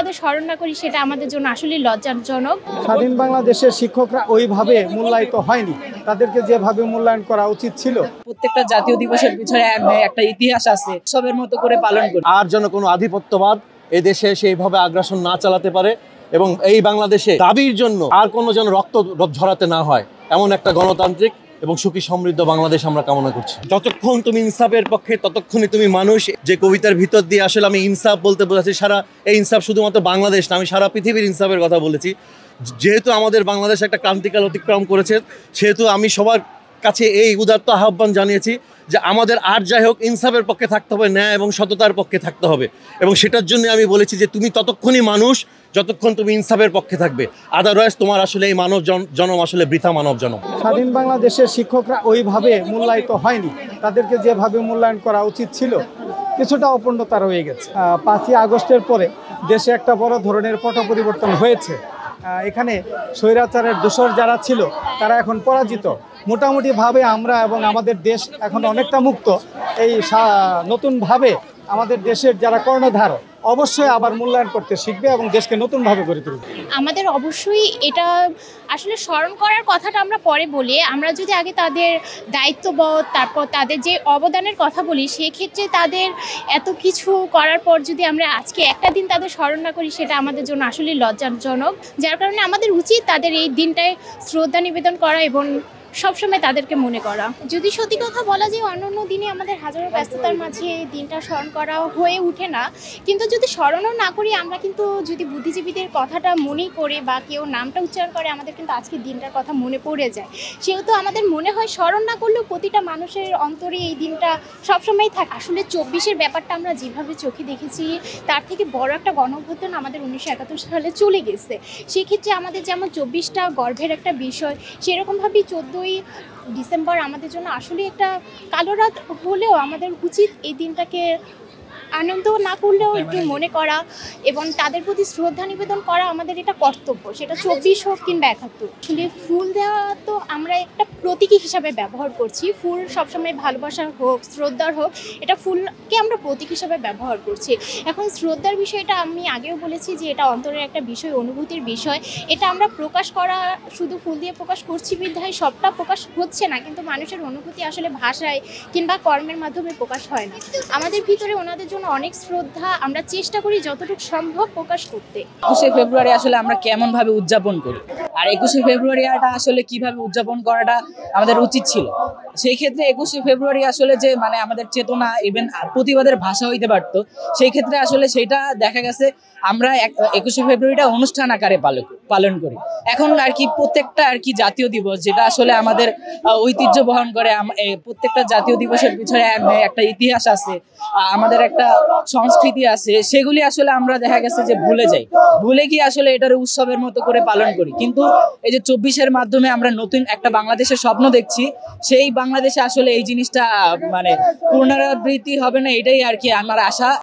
তাদের স্মরণ না করি সেটা আমাদের জন্য আসলে লজ্জাজনক। স্বাধীন বাংলাদেশের শিক্ষকরা ওইভাবে মূল্যায়িত হয়নি, তাদেরকে যেভাবে মূল্যায়ন করা উচিত ছিল। প্রত্যেকটা জাতীয় দিবসের পিছনে একটা ইতিহাস আছে, সবের মতো করে পালন করি। আর যেন কোনো আধিপত্যবাদ এই দেশে সেইভাবে আগ্রাসন না চালাতে পারে এবং এই বাংলাদেশে দাবির জন্য আর কোনো যেন রক্ত ঝরাতে না হয়, এমন একটা গণতান্ত্রিক এবং সুখী সমৃদ্ধ বাংলাদেশ আমরা কামনা করছি। যতক্ষণ তুমি ইনসাফের পক্ষে ততক্ষণই তুমি মানুষ। যে কবিতার ভিতর দিয়ে আসলে আমি ইনসাফ বলতে বলেছি, এই ইনসাফ শুধুমাত্র বাংলাদেশ না, আমি সারা পৃথিবীর ইনসাফের কথা বলেছি। যেহেতু আমাদের বাংলাদেশ একটা ক্রান্তিকাল অতিক্রম করেছে, সেহেতু আমি সবার কাছে এই উদাত্ত আহ্বান জানিয়েছি যে আমাদের আর যাই হোক ইনসাফের পক্ষে থাকতে হবে, ন্যায় এবং সততার পক্ষে থাকতে হবে। এবং সেটার জন্য আমি বলেছি যে তুমি ততক্ষণই মানুষ যতক্ষণ তুমি ইনসাফের পক্ষে থাকবে, আদারওয়াইজ তোমার আসলে এই মানব জনম আসলে বৃথা মানব জনম। স্বাধীন বাংলাদেশের শিক্ষকরা ওইভাবে মূল্যায়িত হয়নি, তাদেরকে যেভাবে মূল্যায়ন করা উচিত ছিল কিছুটা অপূর্ণতা রয়ে গেছে। 5ই আগস্টের পরে দেশে একটা বড় ধরনের পট পরিবর্তন হয়েছে। এখানে স্বৈরাচারের দোসর যারা ছিল তারা এখন পরাজিত। মোটামুটিভাবে আমরা এবং আমাদের দেশ এখন অনেকটা মুক্ত। এই নতুনভাবে আমাদের দেশের যারা কর্ণধার অবশ্যই আবার মূল্যায়ন করতে শিখবে এবং দেশকে নতুনভাবে গড়ে তুলবে। আমাদের অবশ্যই এটা আসলে স্মরণ করার কথাটা আমরা পরে বলি। আমরা যদি আগে তাদের দায়িত্ববোধ, তারপর তাদের যে অবদানের কথা বলি, সেক্ষেত্রে তাদের এত কিছু করার পর যদি আমরা আজকে একটা দিন তাদের স্মরণ না করি সেটা আমাদের জন্য আসলে লজ্জাজনক। যার কারণে আমাদের উচিত তাদের এই দিনটায় শ্রদ্ধা নিবেদন করা এবং সবসময় তাদেরকে মনে করা। যদি সত্যি কথা বলা যায়, অন্যান্য দিনে আমাদের হাজারো ব্যস্ততার মাঝে এই দিনটা স্মরণ করা হয়ে ওঠে না, কিন্তু যদি স্মরণও না করি আমরা কিন্তু যদি বুদ্ধিজীবীদের কথাটা মনে করে বা কেউ নামটা উচ্চারণ করে, আমাদের কিন্তু আজকের দিনটার কথা মনে পড়ে যায়। সেহেতু আমাদের মনে হয় স্মরণ না করলেও প্রতিটা মানুষের অন্তরে এই দিনটা সবসময় থাকে। আসলে 24-এর ব্যাপারটা আমরা যেভাবে চোখে দেখেছি, তার থেকে বড় একটা গণঅভ্যুত্থান আমাদের 1971 সালে চলে গেছে। সেক্ষেত্রে আমাদের যেমন 24টা গর্বের একটা বিষয়, সেরকমভাবেই 14ই ডিসেম্বর আমাদের জন্য আসলে একটা কালো রাত হলেও আমাদের উচিত এই দিনটাকে আনন্দ না করলেও একটু মনে করা এবং তাদের প্রতি শ্রদ্ধা নিবেদন করা আমাদের এটা কর্তব্য, সেটা 24 হোক কিংবা 71। আসলে ফুল দেওয়া তো আমরা একটা প্রতীকী হিসাবে ব্যবহার করছি। ফুল সবসময় ভালোবাসার হোক, শ্রদ্ধার হোক, এটা ফুলকে আমরা প্রতীক হিসাবে ব্যবহার করছি। এখন শ্রদ্ধার বিষয়টা আমি আগেও বলেছি যে এটা অন্তরের একটা বিষয়, অনুভূতির বিষয়। এটা আমরা প্রকাশ করা শুধু ফুল দিয়ে প্রকাশ করছি বিধায় সবটা প্রকাশ হচ্ছে না, কিন্তু মানুষের অনুভূতি আসলে ভাষায় কিংবা কর্মের মাধ্যমে প্রকাশ হয় না। আমাদের ভিতরে ওনাদের অনেক শ্রদ্ধা, আমরা চেষ্টা করি যতটুকু সম্ভব প্রকাশ করতে। 21শে ফেব্রুয়ারি আসলে আমরা কেমন ভাবে উদযাপন করি, আর 21শে ফেব্রুয়ারিটা আসলে কিভাবে উদযাপন করাটা আমাদের উচিত ছিল। সেই ক্ষেত্রে 21শে ফেব্রুয়ারি আসলে যে আমাদের চেতনা, ইভেন প্রতিবাদের ভাষা হইতে পারতো, সেই ক্ষেত্রে আসলে সেটা দেখা গেছে আমরা 21শে ফেব্রুয়ারিটা অনুষ্ঠান আকারে পালন করি। এখন আর কি প্রত্যেকটা জাতীয় দিবস যেটা আসলে আমাদের ঐতিহ্য বহন করে, প্রত্যেকটা জাতীয় দিবসের পিছনে একটা ইতিহাস আছে, আমাদের একটা সংস্কৃতি আছে, সেগুলি আসলে আমরা দেখা গেছে যে ভুলে গিয়ে আসলে এটার উৎসবের মতো করে পালন করি। কিন্তু এই যে 24-এর মাধ্যমে আমরা নতুন একটা বাংলাদেশের স্বপ্ন দেখছি, সেই বাংলাদেশে আসলে এই জিনিসটা পুনরাবৃত্তি হবে না, এটাই আর কি আমার আশা।